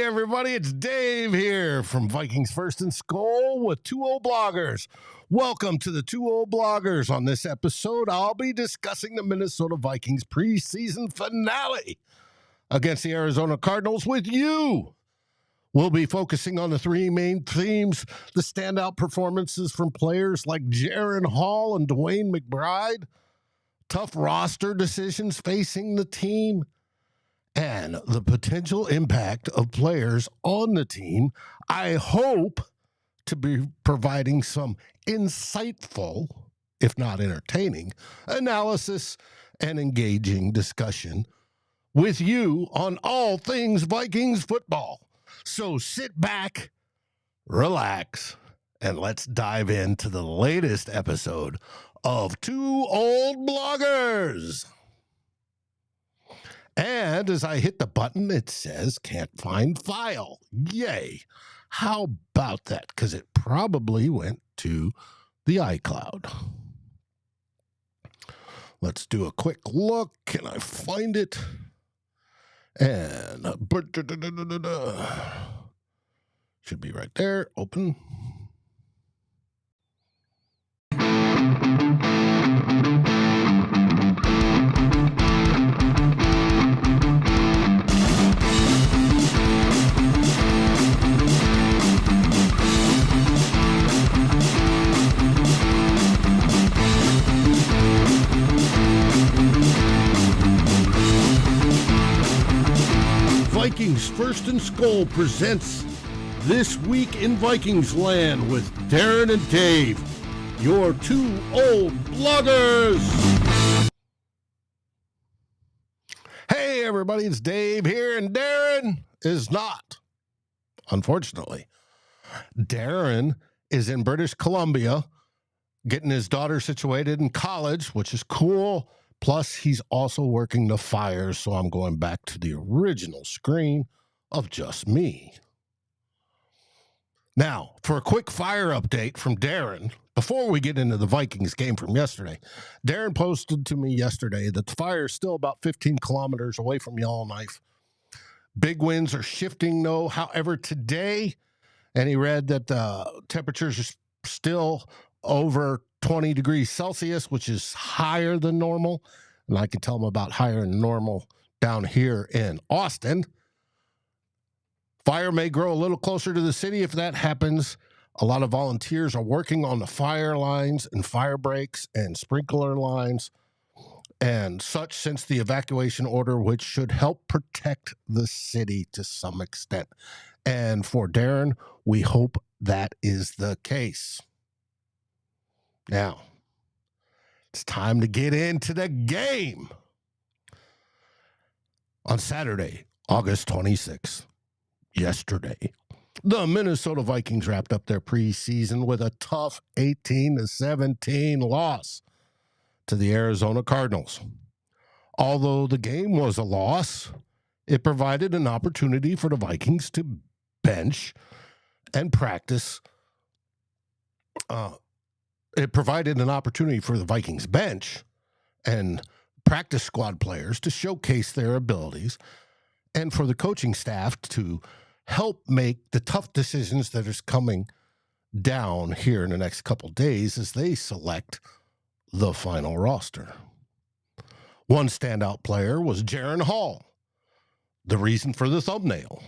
everybody, it's Dave here from Vikings First and SKOL with two old bloggers. Welcome to the two old bloggers. On this episode, I'll be discussing the Minnesota Vikings preseason finale against the Arizona Cardinals with you. We'll be focusing on the three main themes: the standout performances from players like Jaren Hall and Dwayne McBride, tough roster decisions facing the team, and the potential impact of players on the team. I hope to be providing some insightful, if not entertaining, analysis and engaging discussion with you on all things Vikings football. So sit back, relax, and let's dive into the latest episode of Two Old Bloggers. And as I hit the button, it says can't find file. Yay. How about that? Because it probably went to the iCloud. Let's do a quick look. Can I find it? And should be right there. Open. Vikings First and SKOL presents This Week in Vikings Land with Darren and Dave, your two old bloggers. Hey everybody, it's Dave here, and Darren is not, unfortunately. Darren is in British Columbia getting his daughter situated in college, which is cool. Plus, he's also working the fires, so I'm going back to the original screen of just me. Now, for a quick fire update from Darren, before we get into the Vikings game from yesterday, Darren posted to me yesterday that the fire is still about 15 kilometers away from Yellowknife. Big winds are shifting, though. However, today, and he read that the temperatures are still over 20 degrees Celsius, which is higher than normal. And I can tell them about higher than normal down here in Austin. Fire may grow a little closer to the city. If that happens, a lot of volunteers are working on the fire lines and fire breaks and sprinkler lines and such since the evacuation order, which should help protect the city to some extent. And for Darren, we hope that is the case. Now, it's time to get into the game. On Saturday, August 26th, yesterday, the Minnesota Vikings wrapped up their preseason with a tough 18-17 loss to the Arizona Cardinals. Although the game was a loss, it provided an opportunity for the Vikings to bench and practice. It provided an opportunity for the Vikings bench and practice squad players to showcase their abilities and for the coaching staff to help make the tough decisions that is coming down here in the next couple days as they select the final roster. One standout player was Jaren Hall, the reason for the thumbnail.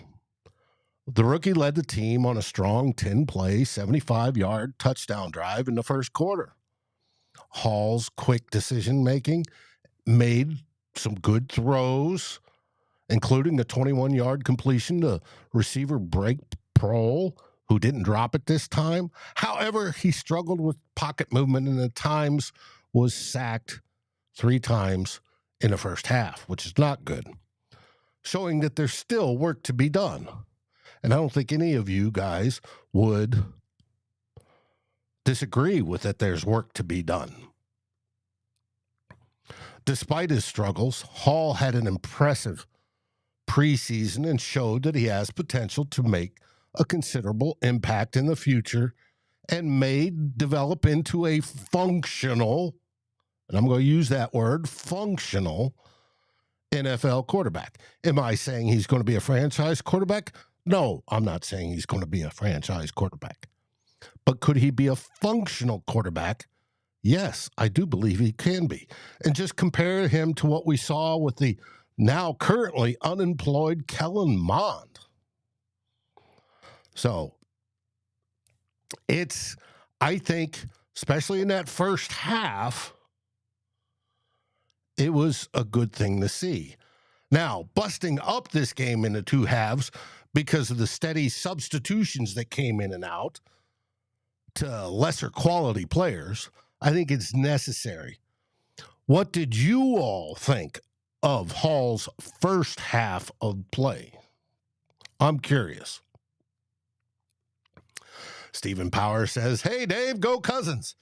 The rookie led the team on a strong 10-play, 75-yard touchdown drive in the first quarter. Hall's quick decision-making made some good throws, including the 21-yard completion to receiver Blake Proehl, who didn't drop it this time. However, he struggled with pocket movement and at times was sacked 3 times in the first half, which is not good, showing that there's still work to be done. And I don't think any of you guys would disagree with that there's work to be done. Despite his struggles, Hall had an impressive preseason and showed that he has potential to make a considerable impact in the future and may develop into a functional, and I'm going to use that word, functional NFL quarterback. Am I saying he's going to be a franchise quarterback? No, I'm not saying he's going to be a franchise quarterback. But could he be a functional quarterback? Yes, I do believe he can be. And just compare him to what we saw with the now currently unemployed Kellen Mond. So I think, especially in that first half, it was a good thing to see. Now, busting up this game into two halves because of the steady substitutions that came in and out to lesser quality players, I think it's necessary. What did you all think of Hall's first half of play? I'm curious. Stephen Power says, "Hey, Dave, go Cousins."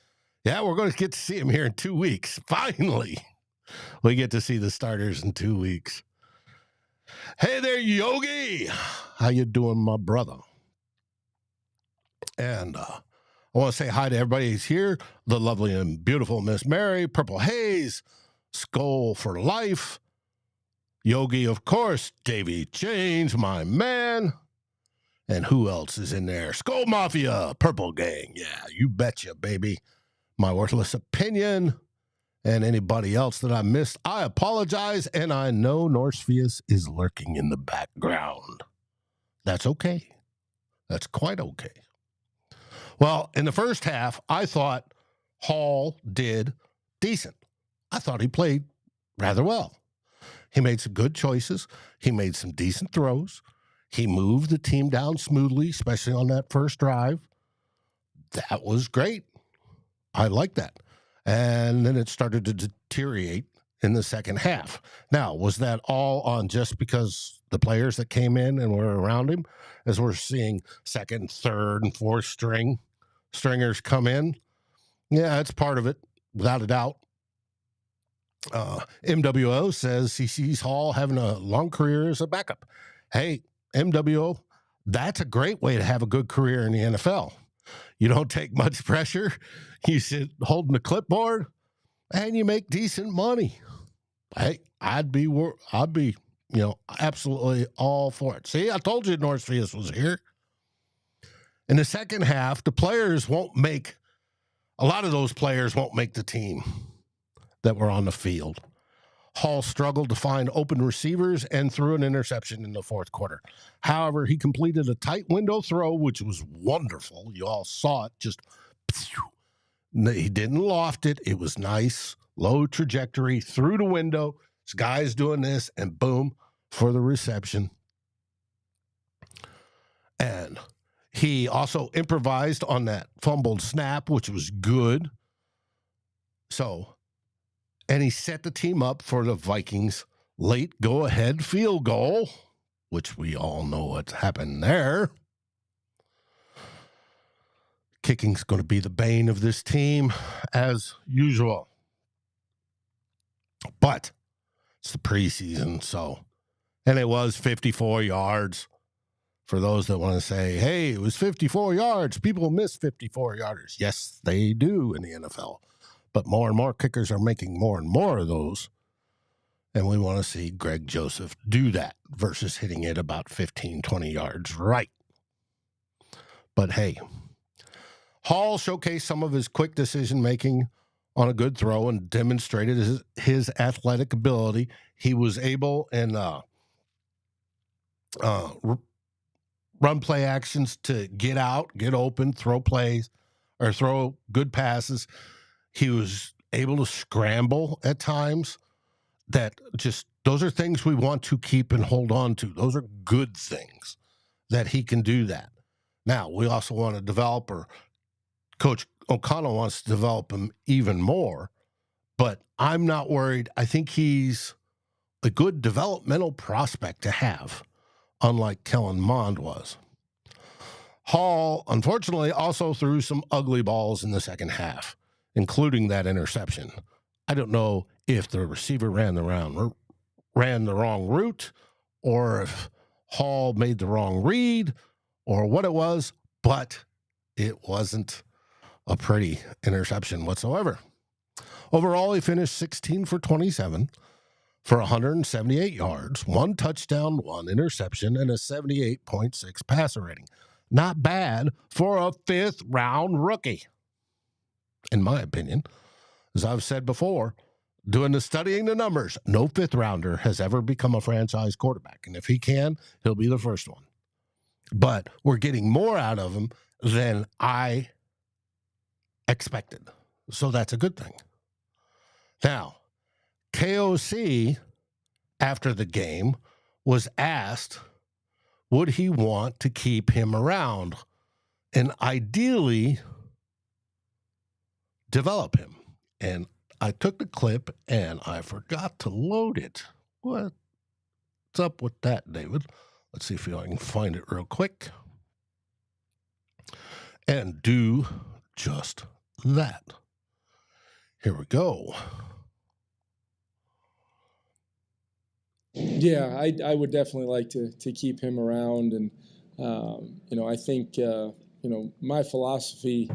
Yeah, we're going to get to see him here in 2 weeks. Finally, we get to see the starters in 2 weeks. Hey there, Yogi. How you doing, my brother? And I want to say hi to everybody who's here. The lovely and beautiful Miss Mary, Purple Haze, SKOL for life, Yogi, of course, Davy Chains, my man. And who else is in there? SKOL Mafia, Purple Gang. Yeah, you betcha, baby. My worthless opinion. And anybody else that I missed, I apologize. And I know Norsefius is lurking in the background. That's okay. That's quite okay. Well, in the first half, I thought Hall did decent. I thought he played rather well. He made some good choices. He made some decent throws. He moved the team down smoothly, especially on that first drive. That was great. I like that. And then it started to deteriorate in the second half. Now, was that all on just because the players that came in and were around him, as we're seeing second, third, and fourth stringers come in? Yeah, it's part of it, without a doubt. MWO says he sees Hall having a long career as a backup. Hey, MWO, that's a great way to have a good career in the NFL. You don't take much pressure. You sit holding the clipboard, and you make decent money. Hey, I'd be absolutely all for it. See, I told you Norsefius was here. In the second half, a lot of those players won't make the team that were on the field. Hall struggled to find open receivers and threw an interception in the fourth quarter. However, he completed a tight window throw, which was wonderful. You all saw it. He didn't loft it. It was nice, low trajectory, through the window. This guy's doing this, and boom, for the reception. And he also improvised on that fumbled snap, which was good. And he set the team up for the Vikings' late go-ahead field goal, which we all know what's happened there. Kicking's going to be the bane of this team, as usual. But it's the preseason, and it was 54 yards. For those that want to say, hey, it was 54 yards. People miss 54 yarders. Yes, they do in the NFL. But more and more kickers are making more and more of those. And we want to see Greg Joseph do that versus hitting it about 15, 20 yards right. But hey, Hall showcased some of his quick decision-making on a good throw and demonstrated his athletic ability. He was able in run play actions to get out, get open, throw plays, or throw good passes. He was able to scramble at times. Those are things we want to keep and hold on to. Those are good things that he can do that. Now, we also want to develop, or Coach O'Connell wants to develop him even more, but I'm not worried. I think he's a good developmental prospect to have, unlike Kellen Mond was. Hall, unfortunately, also threw some ugly balls in the second half, including that interception. I don't know if the receiver ran the wrong route, or if Hall made the wrong read, or what it was, but it wasn't a pretty interception whatsoever. Overall, he finished 16 for 27 for 178 yards, 1 touchdown, 1 interception, and a 78.6 passer rating. Not bad for a 5th-round rookie, in my opinion. As I've said before, doing the studying the numbers, no 5th-rounder has ever become a franchise quarterback. And if he can, he'll be the first one. But we're getting more out of him than I expected. So that's a good thing. Now, KOC, after the game, was asked, would he want to keep him around and ideally develop him? And I took the clip and I forgot to load it. What's up with that, David? Let's see if I can find it real quick. And do just that. Here we go. Yeah, I would definitely like to keep him around. And, I think, my philosophy,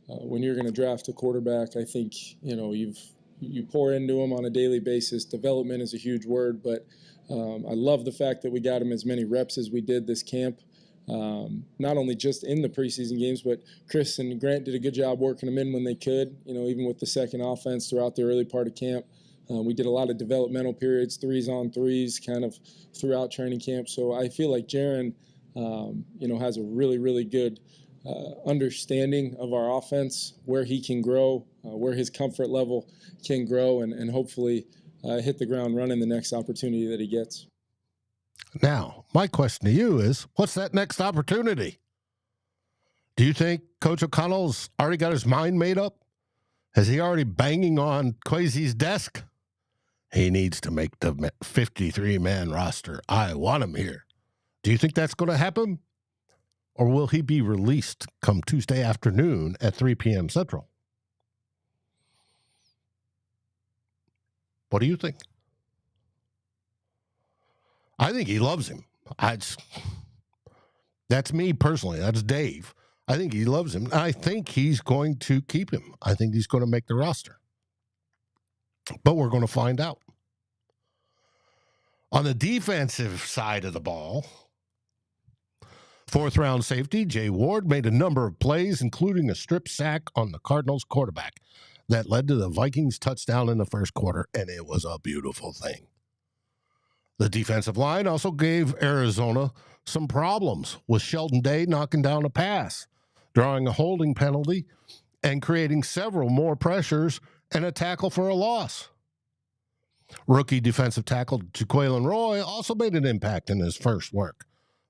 when you're going to draft a quarterback, I think, you pour into him on a daily basis. Development is a huge word, but I love the fact that we got him as many reps as we did this camp. Not only just in the preseason games, but Chris and Grant did a good job working them in when they could, even with the second offense throughout the early part of camp. We did a lot of developmental periods, 3s-on-3s, kind of throughout training camp. So I feel like Jaren, has a really, really good understanding of our offense, where he can grow, where his comfort level can grow, and hopefully hit the ground running the next opportunity that he gets. Now, my question to you is, what's that next opportunity? Do you think Coach O'Connell's already got his mind made up? Is he already banging on Kwesi's desk? He needs to make the 53-man roster. I want him here. Do you think that's going to happen? Or will he be released come Tuesday afternoon at 3 p.m. Central? What do you think? I think he loves him. That's me personally. That's Dave. I think he loves him. I think he's going to keep him. I think he's going to make the roster. But we're going to find out. On the defensive side of the ball, 4th-round safety Jay Ward made a number of plays, including a strip sack on the Cardinals quarterback that led to the Vikings touchdown in the first quarter, and it was a beautiful thing. The defensive line also gave Arizona some problems, with Sheldon Day knocking down a pass, drawing a holding penalty, and creating several more pressures and a tackle for a loss. Rookie defensive tackle Jaquelin Roy also made an impact in his first work,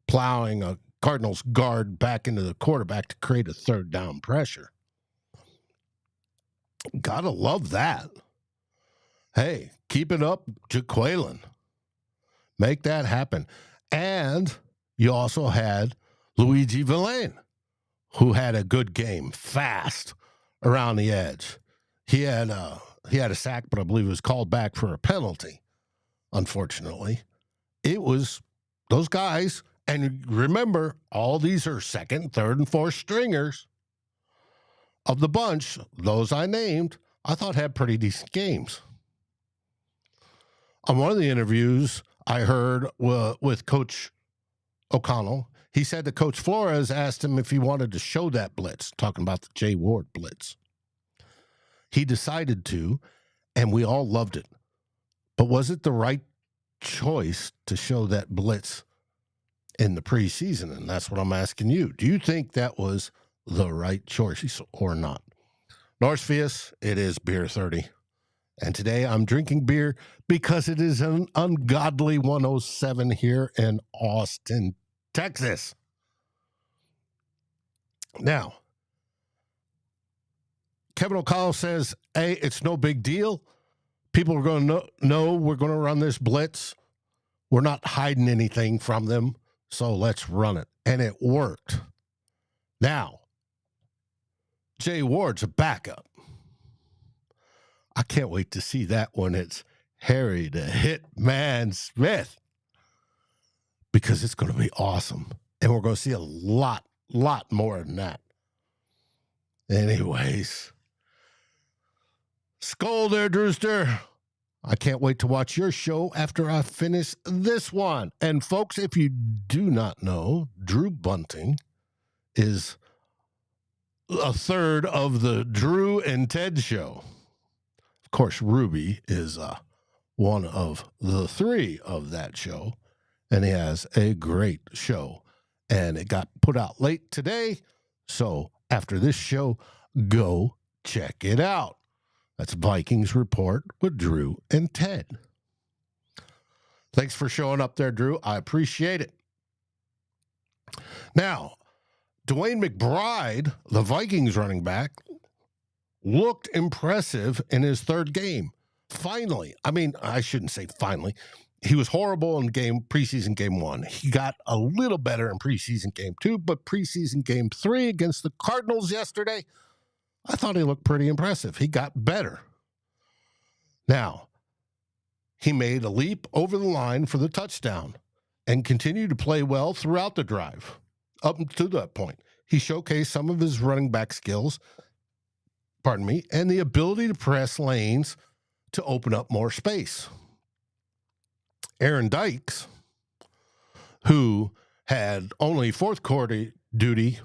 plowing a Cardinals guard back into the quarterback to create a 3rd down pressure. Gotta love that. Hey, keep it up, Jaquelin. Make that happen. And you also had Luigi Villain, who had a good game, fast around the edge. He had a sack, but I believe it was called back for a penalty, unfortunately. It was those guys, and remember, all these are 2nd, 3rd, and 4th stringers of the bunch. Those I named, I thought had pretty decent games. On one of the interviews I heard with Coach O'Connell, he said that Coach Flores asked him if he wanted to show that blitz, talking about the Jay Ward blitz. He decided to, and we all loved it. But was it the right choice to show that blitz in the preseason? And that's what I'm asking you. Do you think that was the right choice or not? Norsefius, it is beer 30. And today I'm drinking beer because it is an ungodly 107 here in Austin, Texas. Now, Kevin O'Connell says, hey, it's no big deal. People are going to know we're going to run this blitz. We're not hiding anything from them, so let's run it. And it worked. Now, Jay Ward's a backup. I can't wait to see that when it's Harry the Hitman Smith, because it's going to be awesome. And we're going to see a lot more than that. Anyways, SKOL there, Drewster. I can't wait to watch your show after I finish this one. And folks, if you do not know, Drew Bunting is a third of the Drew and Ted show. Of course, Ruby is one of the three of that show, and he has a great show. And it got put out late today, so after this show, go check it out. That's Vikings Report with Drew and Ted. Thanks for showing up there, Drew. I appreciate it. Now, Dwayne McBride, the Vikings running back, looked impressive in his third game. Finally, I mean, I shouldn't say finally. He was horrible in preseason game 1. He got a little better in preseason game 2, but preseason game 3 against the Cardinals yesterday, I thought he looked pretty impressive. He got better. Now, he made a leap over the line for the touchdown and continued to play well throughout the drive up to that point. He showcased some of his running back skills, and the ability to press lanes to open up more space. Aaron Dykes, who had only fourth quarter duty,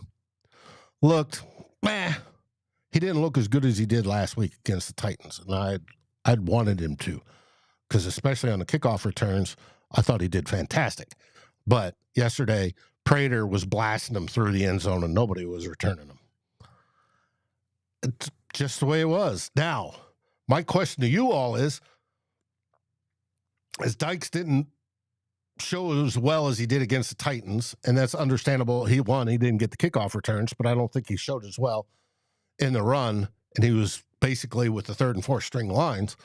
looked, he didn't look as good as he did last week against the Titans. And I'd wanted him to, because especially on the kickoff returns, I thought he did fantastic. But yesterday, Prater was blasting him through the end zone and nobody was returning him. It's just the way it was. Now, my question to you all is, as Dykes didn't show as well as he did against the Titans, and that's understandable. He didn't get the kickoff returns, but I don't think he showed as well in the run, and he was basically with the third and fourth string lines.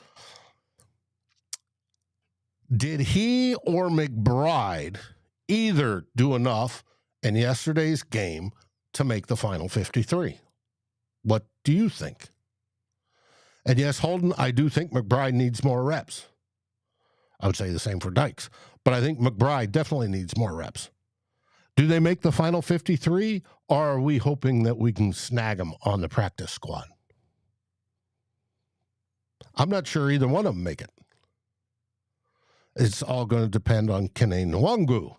Did he or McBride either do enough in yesterday's game to make the final 53? What do you think? And yes, Holden, I do think McBride needs more reps. I would say the same for Dykes, but I think McBride definitely needs more reps. Do they make the final 53, or are we hoping that we can snag them on the practice squad? I'm not sure either one of them make it. It's all going to depend on Kene Nwangu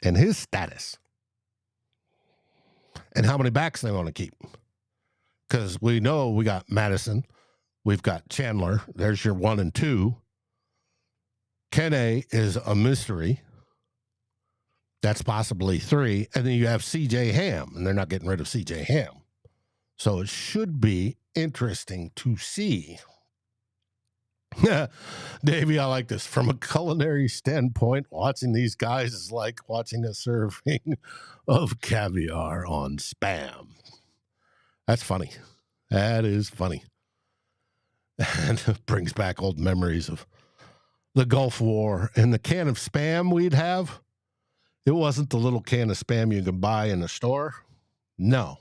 and his status and how many backs they want to keep. Because we know we got Madison, we've got Chandler, there's your 1 and 2. Kene is a mystery. That's possibly 3. And then you have C.J. Ham, and they're not getting rid of C.J. Ham. So it should be interesting to see. Davey, I like this. From a culinary standpoint, watching these guys is like watching a serving of caviar on Spam. That's funny. That is funny. And it brings back old memories of the Gulf War and the can of Spam we'd have. It wasn't the little can of Spam you can buy in the store. No.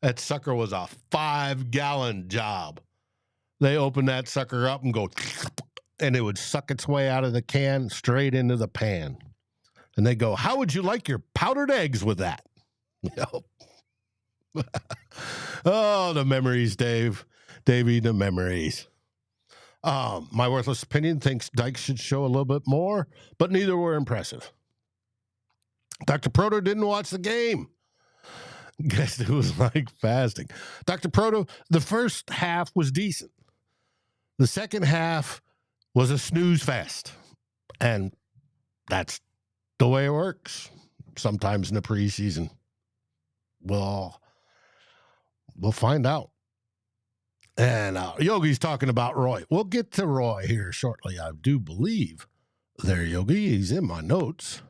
That sucker was a 5-gallon job. They opened that sucker up and go, and it would suck its way out of the can straight into the pan. And they go, how would you like your powdered eggs with that? Oh, the memories, Dave. Davey, the memories. My worthless opinion thinks Dykes should show a little bit more, but neither were impressive. Dr. Proto didn't watch the game. Guess it was like fasting. Dr. Proto, the first half was decent. The second half was a snooze fest. And that's the way it works. Sometimes in the preseason. We'll find out. And Yogi's talking about Roy. We'll get to Roy here shortly, I do believe. There, Yogi. He's in my notes.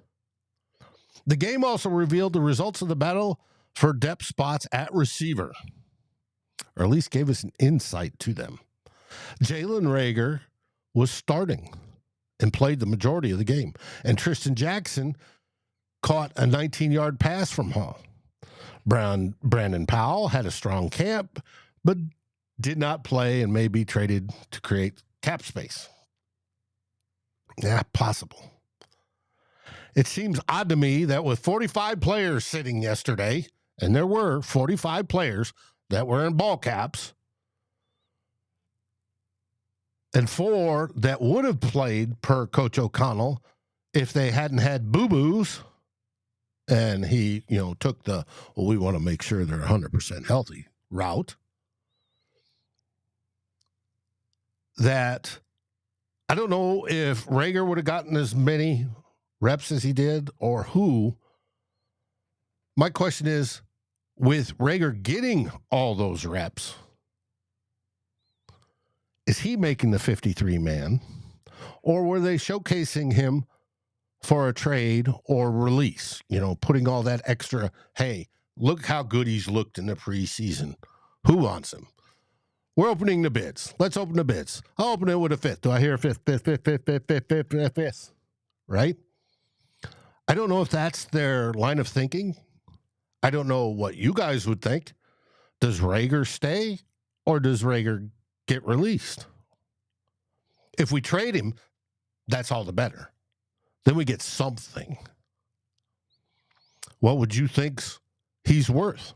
The game also revealed the results of the battle for depth spots at receiver, or at least gave us an insight to them. Jalen Reagor was starting and played the majority of the game, and Tristan Jackson caught a 19-yard pass from Hall. Brandon Powell had a strong camp, but did not play and may be traded to create cap space. Yeah, possible. It seems odd to me that with 45 players sitting yesterday, and there were 45 players that were in ball caps, and 4 that would have played per Coach O'Connell if they hadn't had boo-boos. And he, took the, well, we want to make sure they're 100% healthy route. That I don't know if Reagor would have gotten as many reps as he did or who. My question is, with Reagor getting all those reps, is he making the 53-man? Or were they showcasing him for a trade or release? Putting all that extra, hey, look how good he's looked in the preseason. Who wants him? We're opening the bids. Let's open the bids. I'll open it with a 5th. Do I hear a 5th? Right? I don't know if that's their line of thinking. I don't know what you guys would think. Does Reagor stay or does Reagor get released? If we trade him, that's all the better. Then we get something. What would you think he's worth?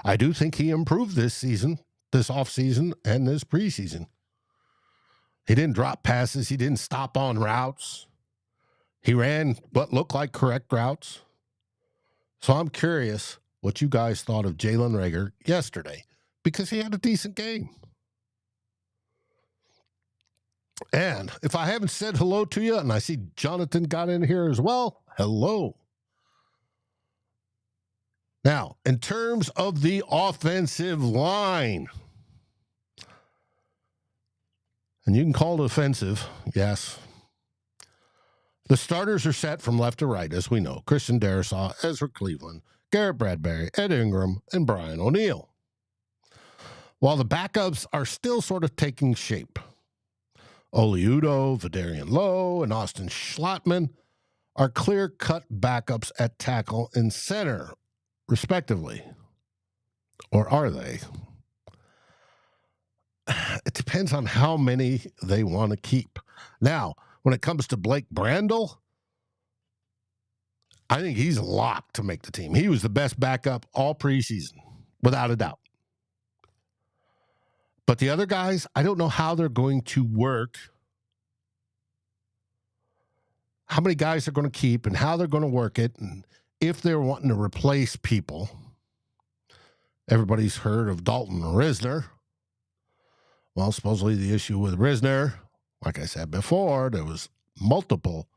I do think he improved this season, this offseason, and this preseason. He didn't drop passes. He didn't stop on routes. He ran what looked like correct routes. So I'm curious what you guys thought of Jalen Reagor yesterday, because he had a decent game. And if I haven't said hello to you, and I see Jonathan got in here as well, hello. Now, in terms of the offensive line, and you can call it offensive, yes. The starters are set from left to right, as we know. Christian Darrisaw, Ezra Cleveland, Garrett Bradbury, Ed Ingram, and Brian O'Neill. While the backups are still sort of taking shape. Oli Udoh, Vidarian Lowe, and Austin Schlottman are clear-cut backups at tackle and center, respectively. Or are they? It depends on how many they want to keep. Now, when it comes to Blake Proehl, I think he's locked to make the team. He was the best backup all preseason, without a doubt. But the other guys, I don't know how they're going to work, how many guys they're going to keep and how they're going to work it, and if they're wanting to replace people. Everybody's heard of Dalton Risner. Well, supposedly the issue with Risner, like I said before, there was multiple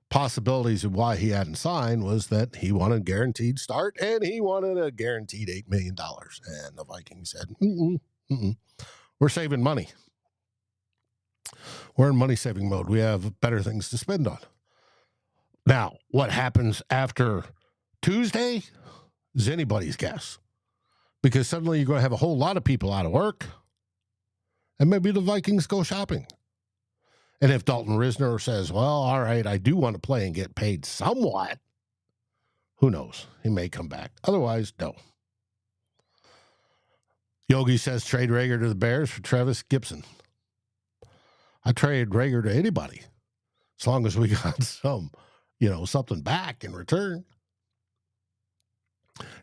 possibilities of why he hadn't signed, was that he wanted a guaranteed start and he wanted a guaranteed $8 million. And the Vikings said, we're saving money. We're in money-saving mode. We have better things to spend on. Now, what happens after Tuesday is anybody's guess. Because suddenly you're going to have a whole lot of people out of work. And maybe the Vikings go shopping. And if Dalton Risner says, well, all right, I do want to play and get paid somewhat, who knows? He may come back. Otherwise, no. Yogi says trade Reagor to the Bears for Travis Gibson. I trade Reagor to anybody as long as we got something back in return.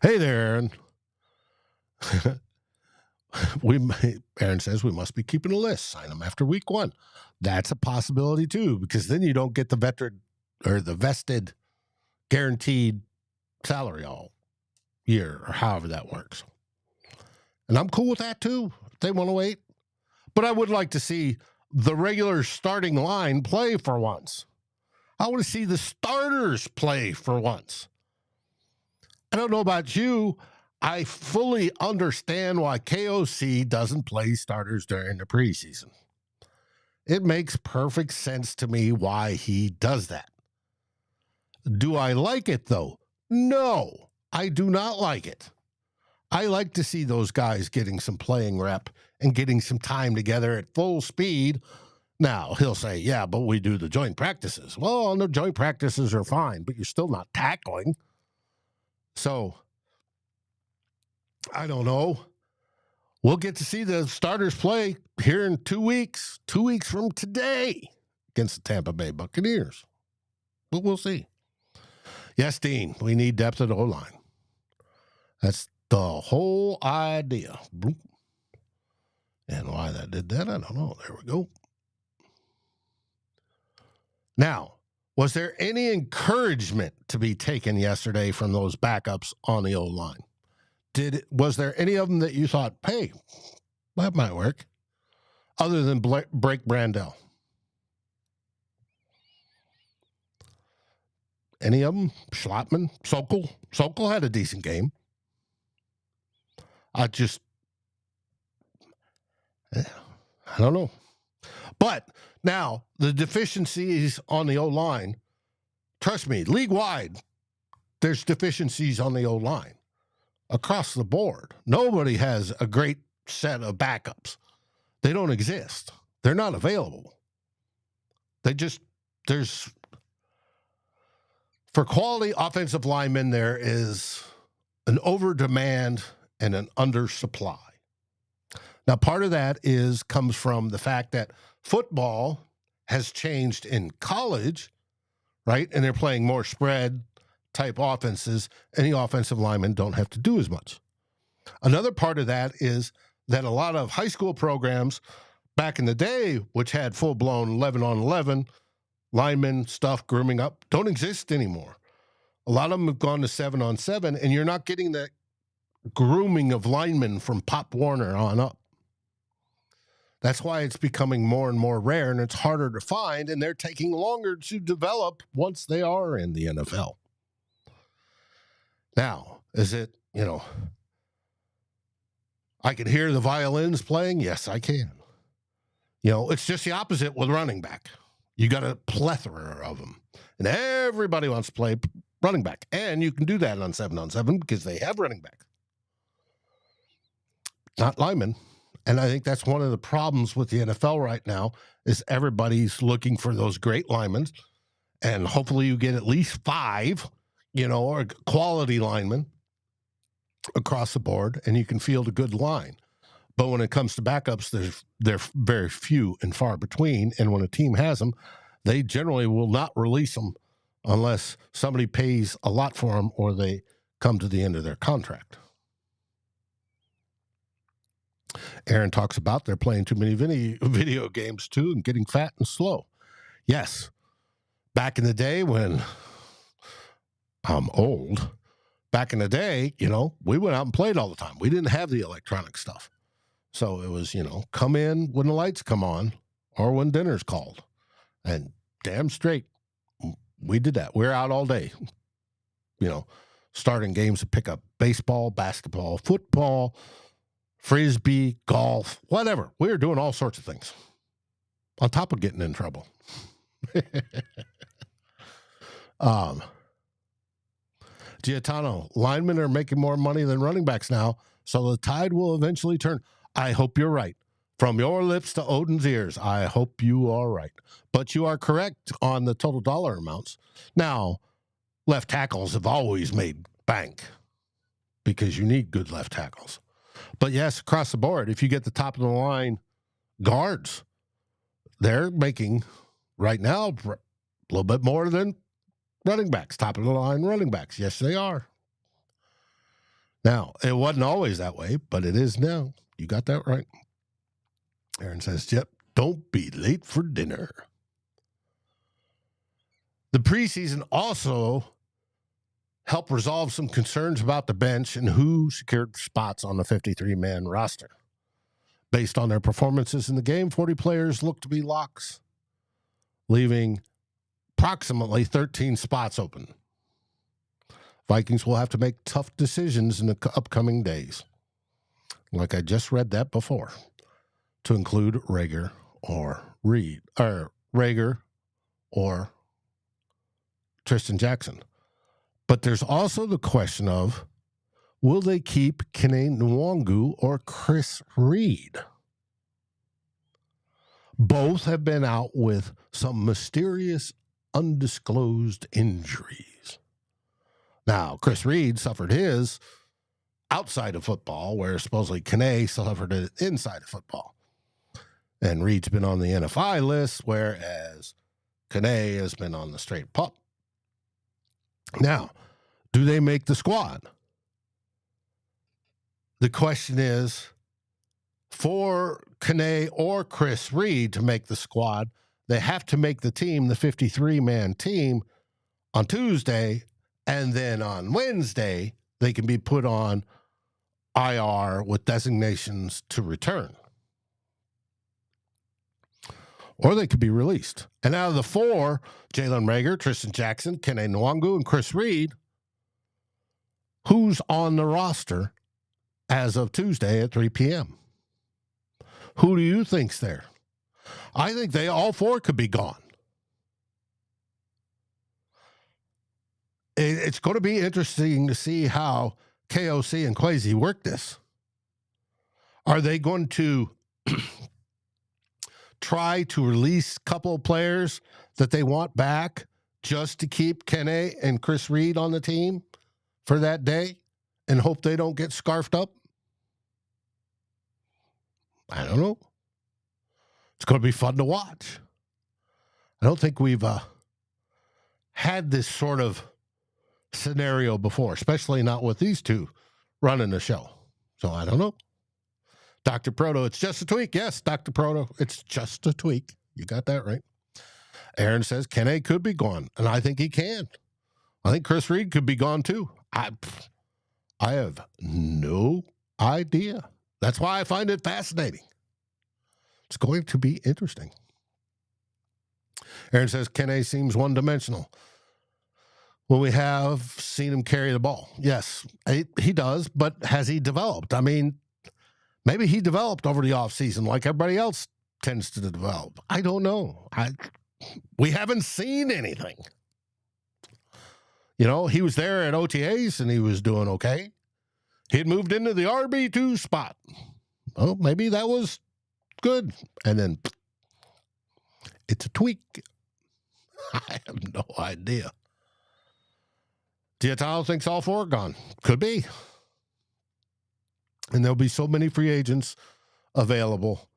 Hey there, Aaron. Aaron says we must be keeping a list. Sign them after week 1. That's a possibility too, because then you don't get the veteran or the vested guaranteed salary all year or however that works. And I'm cool with that too, if they want to wait. But I would like to see the regular starting line play for once. I want to see the starters play for once. I don't know about you. I fully understand why KOC doesn't play starters during the preseason. It makes perfect sense to me why he does that. Do I like it, though? No, I do not like it. I like to see those guys getting some playing rep and getting some time together at full speed. Now, he'll say, yeah, but we do the joint practices. Well, the joint practices are fine, but you're still not tackling. So, I don't know. We'll get to see the starters play here in 2 weeks, 2 weeks from today against the Tampa Bay Buccaneers. But we'll see. Yes, Dean, we need depth at O-line. That's the whole idea. And why that did that, I don't know. There we go. Now, was there any encouragement to be taken yesterday from those backups on the O-line? Was there any of them that you thought, hey, that might work, other than Blake Proehl? Any of them? Schlottman? SKOL? SKOL had a decent game. I don't know. But now, the deficiencies on the O-line, trust me, league-wide, there's deficiencies on the O-line across the board. Nobody has a great set of backups. They don't exist. They're not available. For quality offensive linemen, there is an over-demand and an under-supply. Now, part of that comes from the fact that football has changed in college, right? And they're playing more spread-type offenses, and the offensive linemen don't have to do as much. Another part of that is that a lot of high school programs back in the day, which had full-blown 11-on-11, linemen, stuff, grooming up, don't exist anymore. A lot of them have gone to 7-on-7, and you're not getting that grooming of linemen from Pop Warner on up. That's why it's becoming more and more rare, and it's harder to find, and they're taking longer to develop once they are in the NFL. Now, is it, I can hear the violins playing? Yes, I can. It's just the opposite with running back. You got a plethora of them, and everybody wants to play running back, and you can do that on 7-on-7 because they have running back, not linemen. And I think that's one of the problems with the NFL right now is everybody's looking for those great linemen, and hopefully you get at least 5, or quality linemen across the board, and you can field a good line. But when it comes to backups, they're very few and far between, and when a team has them, they generally will not release them unless somebody pays a lot for them or they come to the end of their contract. Aaron talks about they're playing too many video games too and getting fat and slow. Yes. Back in the day when I'm old, back in the day, we went out and played all the time. We didn't have the electronic stuff. So it was, come in when the lights come on or when dinner's called. And damn straight, we did that. We're out all day, starting games to pick up baseball, basketball, football, Frisbee, golf, whatever. We were doing all sorts of things on top of getting in trouble. Giatano, linemen are making more money than running backs now, so the tide will eventually turn. I hope you're right. From your lips to Odin's ears, I hope you are right. But you are correct on the total dollar amounts. Now, left tackles have always made bank because you need good left tackles. But yes, across the board, if you get the top of the line guards, they're making right now a little bit more than running backs, top of the line running backs. Yes, they are. Now, it wasn't always that way, but it is now. You got that right. Aaron says, yep, don't be late for dinner. The preseason also helped resolve some concerns about the bench and who secured spots on the 53-man roster. Based on their performances in the game, 40 players look to be locks, leaving approximately 13 spots open. Vikings will have to make tough decisions in the upcoming days. Like I just read that before, to include Rager or Tristan Jackson. But there's also the question of, will they keep Kene Nwangu or Chris Reed? Both have been out with some mysterious, undisclosed injuries. Now, Chris Reed suffered his outside of football, where supposedly Kene suffered it inside of football. And Reed's been on the NFI list, whereas Kene has been on the straight pup. Now, do they make the squad? The question is, for Kane or Chris Reed to make the squad, they have to make the team, the 53-man team, on Tuesday, and then on Wednesday, they can be put on IR with designations to return. Or they could be released. And out of the four, Jalen Reagor, Tristan Jackson, Kene Nwangu, and Chris Reed, who's on the roster as of Tuesday at 3 p.m.? Who do you think's there? I think all four could be gone. It's going to be interesting to see how KOC and Kwesi work this. Are they going to try to release a couple of players that they want back just to keep Kene and Chris Reed on the team for that day and hope they don't get scarfed up? I don't know. It's going to be fun to watch. I don't think we've had this sort of scenario before, especially not with these two running the show. So I don't know. Dr. Proto, it's just a tweak. Yes, Dr. Proto, it's just a tweak. You got that right. Aaron says Kene could be gone, and I think he can. I think Chris Reed could be gone too. I have no idea. That's why I find it fascinating. It's going to be interesting. Aaron says Kene seems one-dimensional. Well, we have seen him carry the ball. Yes, he does, but has he developed? I mean, maybe he developed over the offseason like everybody else tends to develop. I don't know. We haven't seen anything. You know, he was there at OTAs and he was doing okay. He had moved into the RB2 spot. Well, maybe that was good. And then it's a tweak. I have no idea. Diatalo thinks all four are gone. Could be. And there'll be so many free agents available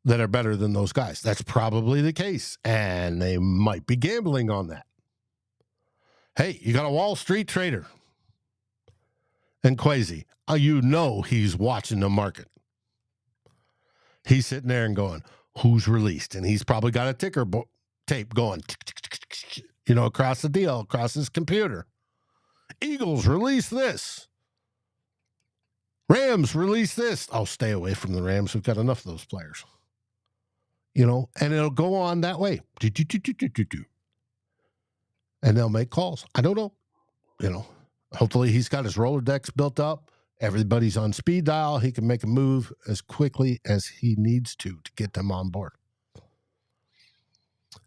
that are better than those guys. That's probably the case. And they might be gambling on that. Hey, you got a Wall Street trader and Kwesi. You know he's watching the market. He's sitting there and going, who's released? And he's probably got a ticker tape going, across the deal, across his computer. Eagles release this. Rams release this. I'll stay away from the Rams. We've got enough of those players. And it'll go on that way. And they'll make calls. I don't know. Hopefully he's got his Rolodex built up. Everybody's on speed dial. He can make a move as quickly as he needs to get them on board.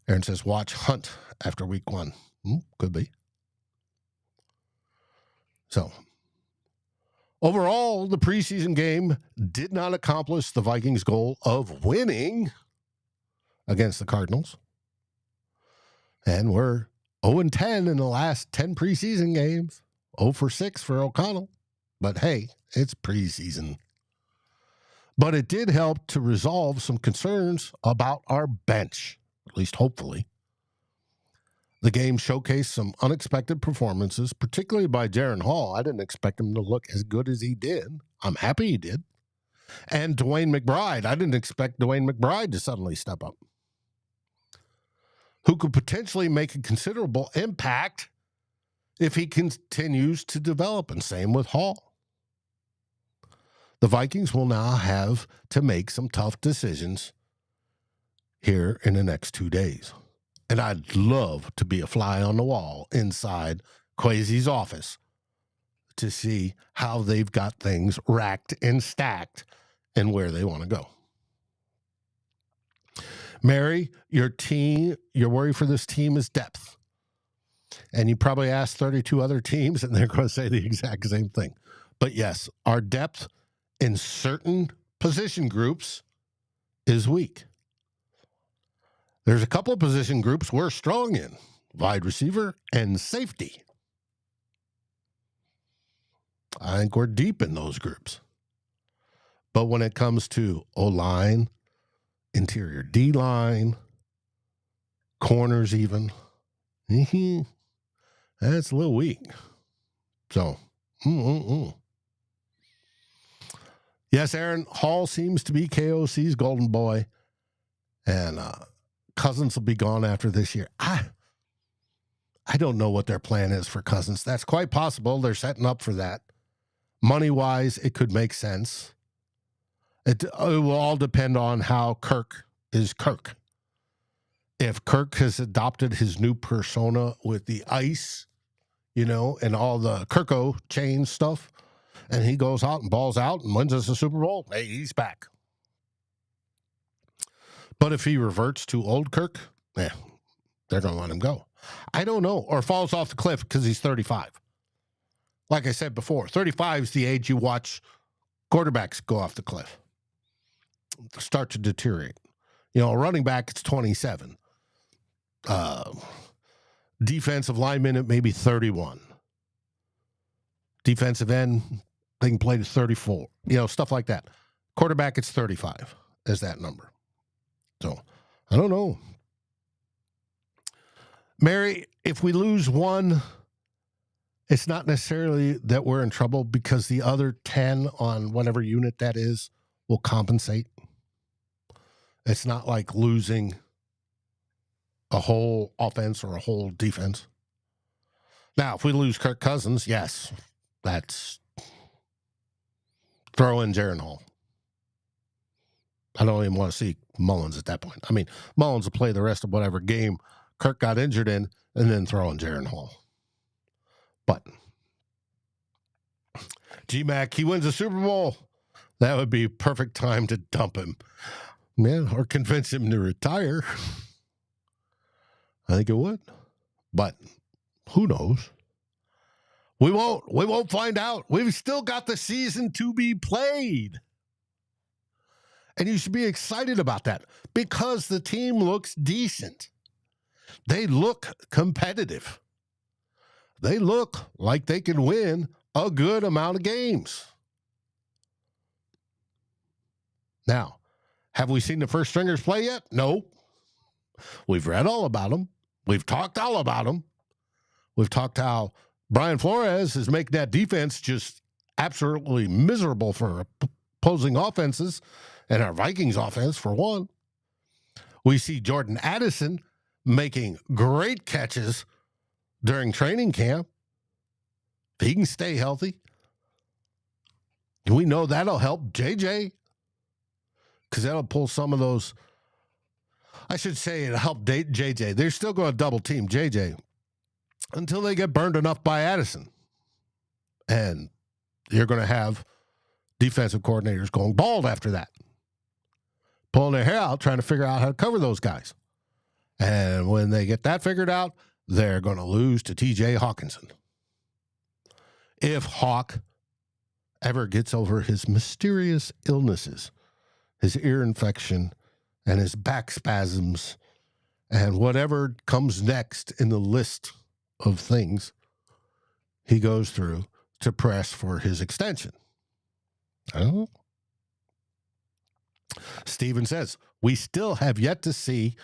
Aaron says, watch Hunt after week 1. Could be. So, overall, the preseason game did not accomplish the Vikings' goal of winning against the Cardinals. And we're 0-10 in the last 10 preseason games. 0-6 for O'Connell. But hey, it's preseason. But it did help to resolve some concerns about our bench, at least hopefully. The game showcased some unexpected performances, particularly by Jaren Hall. I didn't expect him to look as good as he did. I'm happy he did. And Dwayne McBride. I didn't expect Dwayne McBride to suddenly step up, who could potentially make a considerable impact if he continues to develop, and same with Hall. The Vikings will now have to make some tough decisions here in the next 2 days. And I'd love to be a fly on the wall inside Kwesi's office to see how they've got things racked and stacked and where they want to go. Mary, your worry for this team is depth. And you probably asked 32 other teams, and they're going to say the exact same thing. But yes, our depth in certain position groups is weak. There's a couple of position groups we're strong in, wide receiver and safety. I think we're deep in those groups. But when it comes to O-line, interior D-line, corners even, that's a little weak. So, Yes, Jaren Hall seems to be KOC's golden boy, and Cousins will be gone after this year. I don't know what their plan is for Cousins. That's quite possible. They're setting up for that. Money-wise, it could make sense. It will all depend on how Kirk is Kirk. If Kirk has adopted his new persona with the ice, and all the Kirko chain stuff, and he goes out and balls out and wins us a Super Bowl, hey, he's back. But if he reverts to old Kirk, they're going to let him go. I don't know. Or falls off the cliff because he's 35. Like I said before, 35 is the age you watch quarterbacks go off the cliff, start to deteriorate. A running back, it's 27. Defensive lineman, it may be 31. Defensive end, they can play to 34. Stuff like that. Quarterback, it's 35 is that number. So, I don't know. Mary, if we lose one, it's not necessarily that we're in trouble because the other 10 on whatever unit that is will compensate. It's not like losing a whole offense or a whole defense. Now, if we lose Kirk Cousins, yes, that's throw in Jaren Hall. I don't even want to see Mullins at that point. I mean, Mullins will play the rest of whatever game Kirk got injured in and then throw in Jaren Hall. But G-Mac, he wins a Super Bowl. That would be perfect time to dump him. Man, or convince him to retire. I think it would. But who knows? We won't find out. We've still got the season to be played. And you should be excited about that because the team looks decent. They look competitive. They look like they can win a good amount of games. Now, have we seen the first stringers play yet? No. We've read all about them. We've talked all about them. We've talked how Brian Flores is making that defense just absolutely miserable for opposing offenses and our Vikings offense, for one. We see Jordan Addison making great catches during training camp. If he can stay healthy, we know that'll help JJ because that'll pull some of those. I should say it'll help JJ. They're still going to double team JJ until they get burned enough by Addison. And you're going to have defensive coordinators going bald after that, pulling their hair out, trying to figure out how to cover those guys. And when they get that figured out, they're going to lose to TJ Hawkinson. If Hawk ever gets over his mysterious illnesses, his ear infection and his back spasms and whatever comes next in the list of things he goes through to press for his extension. I don't know. Steven says, we still have yet to see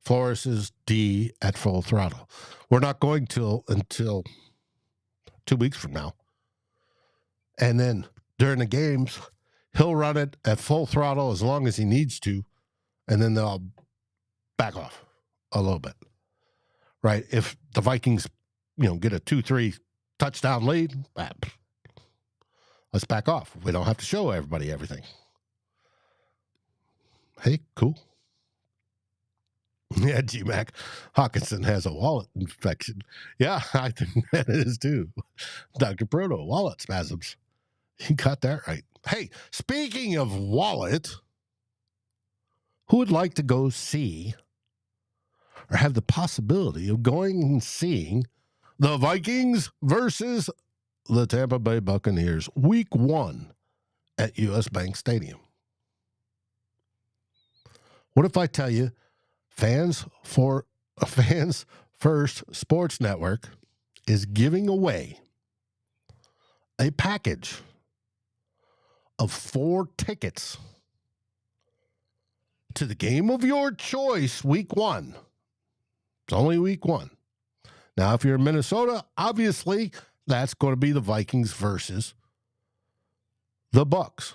Flores's D at full throttle. We're not going until 2 weeks from now. And then during the games, he'll run it at full throttle as long as he needs to, and then they'll back off a little bit. Right? If the Vikings, get a 2-3 touchdown lead, let's back off. We don't have to show everybody everything. Hey, cool. Yeah, G-Mac. Hawkinson has a wallet infection. Yeah, I think that is too. Dr. Proto, wallet spasms. You got that right. Hey, speaking of wallet, who would like to go see or have the possibility of going and seeing the Vikings versus the Tampa Bay Buccaneers week 1 at US Bank Stadium? What if I tell you Fans First Sports Network is giving away a package of 4 tickets to the game of your choice week 1. It's only week 1. Now, if you're in Minnesota, obviously that's going to be the Vikings versus the Bucs.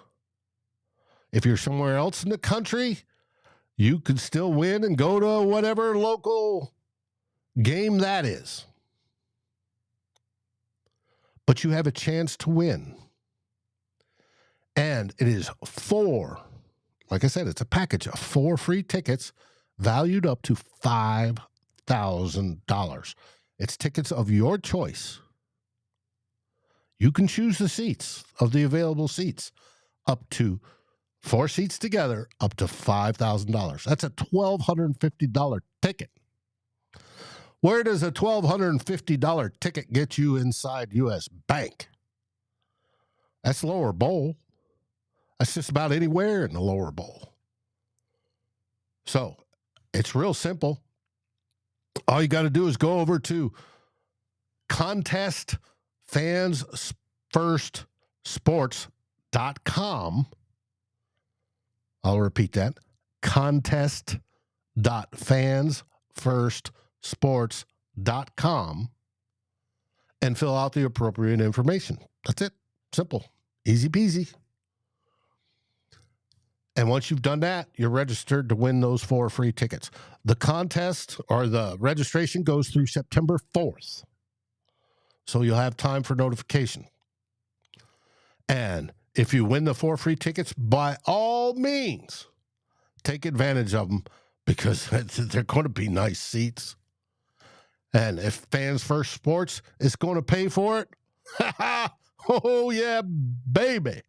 If you're somewhere else in the country, you could still win and go to whatever local game that is. But you have a chance to win. And it is 4, like I said, it's a package of 4 free tickets valued up to $5,000. It's tickets of your choice. You can choose the seats of the available seats, up to 4 seats together, up to $5,000. That's a $1,250 ticket. Where does a $1,250 ticket get you inside U.S. Bank? That's lower bowl. That's just about anywhere in the lower bowl. So it's real simple. All you got to do is go over to contestfansfirstsports.com. I'll repeat that. contest.fansfirstsports.com and fill out the appropriate information. That's it. Simple. Easy peasy. And once you've done that, you're registered to win those 4 free tickets. The contest or the registration goes through September 4th. So you'll have time for notification. And if you win the 4 free tickets, by all means, take advantage of them because they're going to be nice seats. And if Fans First Sports is going to pay for it, oh yeah, baby.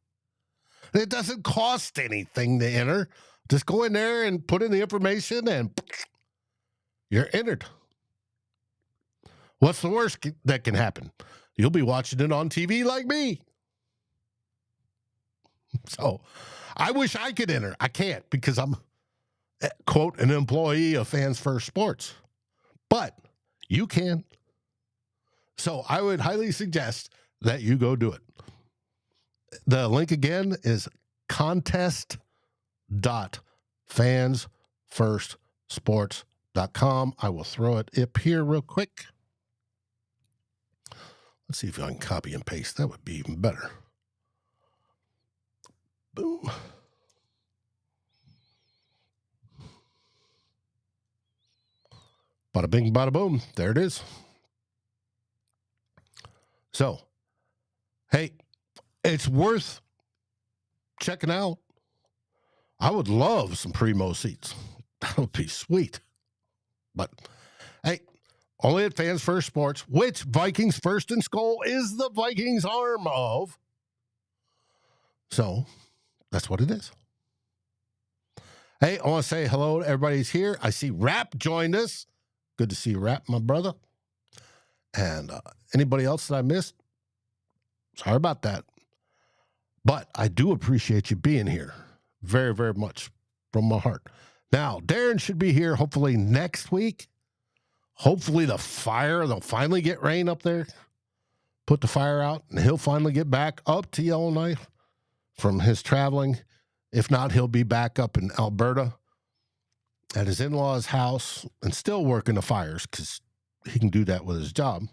It doesn't cost anything to enter. Just go in there and put in the information and you're entered. What's the worst that can happen? You'll be watching it on TV like me. So I wish I could enter. I can't because I'm, quote, an employee of Fans First Sports. But you can. So I would highly suggest that you go do it. The link again is contest.fansfirstsports.com. I will throw it up here real quick. Let's see if I can copy and paste. That would be even better. Boom. Bada bing, bada boom. There it is. So, hey, it's worth checking out. I would love some primo seats. That would be sweet. But, hey, only at Fans First Sports, which Vikings First and SKOL is the Vikings arm of. So, that's what it is. Hey, I want to say hello to everybody who's here. I see Rap joined us. Good to see you, Rap, my brother. And anybody else that I missed, sorry about that. But I do appreciate you being here very, very much from my heart. Now, Darren should be here hopefully next week. Hopefully they'll finally get rain up there, put the fire out, and he'll finally get back up to Yellowknife from his traveling. If not, he'll be back up in Alberta at his in-laws' house and still working the fires because he can do that with his job.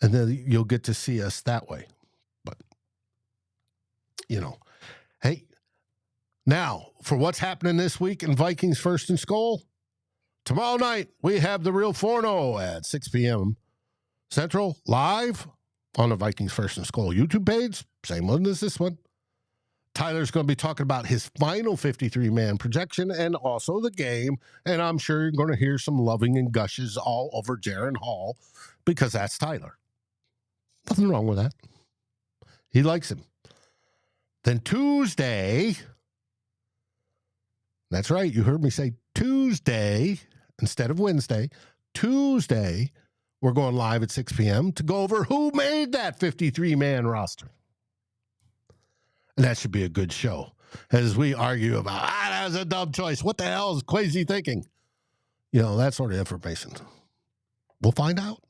And then you'll get to see us that way. But, you know, hey, now for what's happening this week in Vikings First and SKOL, tomorrow night we have the Real Forno at 6 p.m. Central live on the Vikings First and SKOL YouTube page. Same one as this one. Tyler's going to be talking about his final 53-man projection and also the game. And I'm sure you're going to hear some loving and gushes all over Jaren Hall because that's Tyler. Nothing wrong with that. He likes him. Then Tuesday, that's right, you heard me say Tuesday instead of Wednesday. Tuesday, we're going live at 6 p.m. to go over who made that 53-man roster. And that should be a good show as we argue about, that was a dumb choice. What the hell is crazy thinking? You know, that sort of information. We'll find out.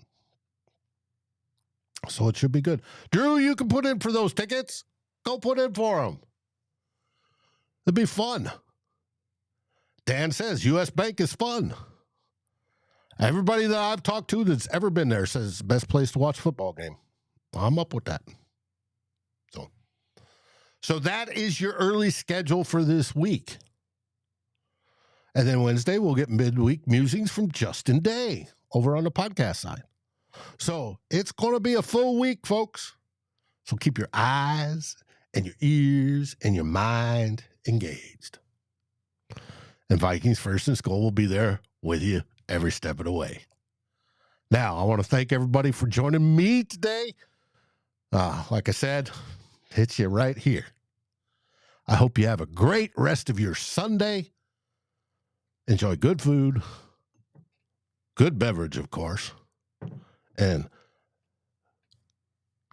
So it should be good. Drew, you can put in for those tickets. Go put in for them. It'd be fun. Dan says U.S. Bank is fun. Everybody that I've talked to that's ever been there says it's the best place to watch a football game. I'm up with that. So that is your early schedule for this week. And then Wednesday, we'll get midweek musings from Justin Day over on the podcast side. So it's going to be a full week, folks. So keep your eyes and your ears and your mind engaged. And Vikings First and SKOL will be there with you every step of the way. Now, I want to thank everybody for joining me today. Like I said, hits you right here. I hope you have a great rest of your Sunday. Enjoy good food, good beverage, of course, and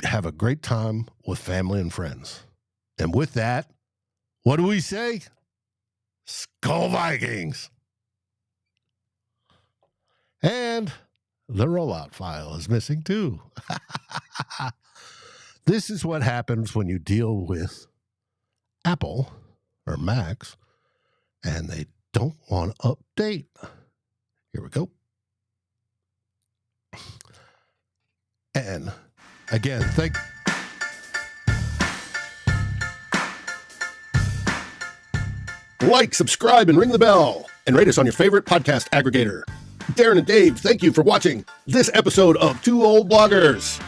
have a great time with family and friends. And with that, what do we say? SKOL Vikings! And the rollout file is missing too. This is what happens when you deal with Apple or Macs and they don't want to update. Here we go. And again, Like, subscribe, and ring the bell, and rate us on your favorite podcast aggregator. Darren and Dave, thank you for watching this episode of Two Old Bloggers.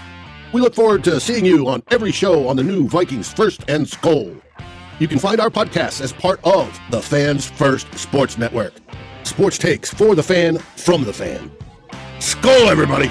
We look forward to seeing you on every show on the new Vikings First and SKOL. You can find our podcasts as part of the Fans First Sports Network. Sports takes for the fan, from the fan. SKOL, everybody!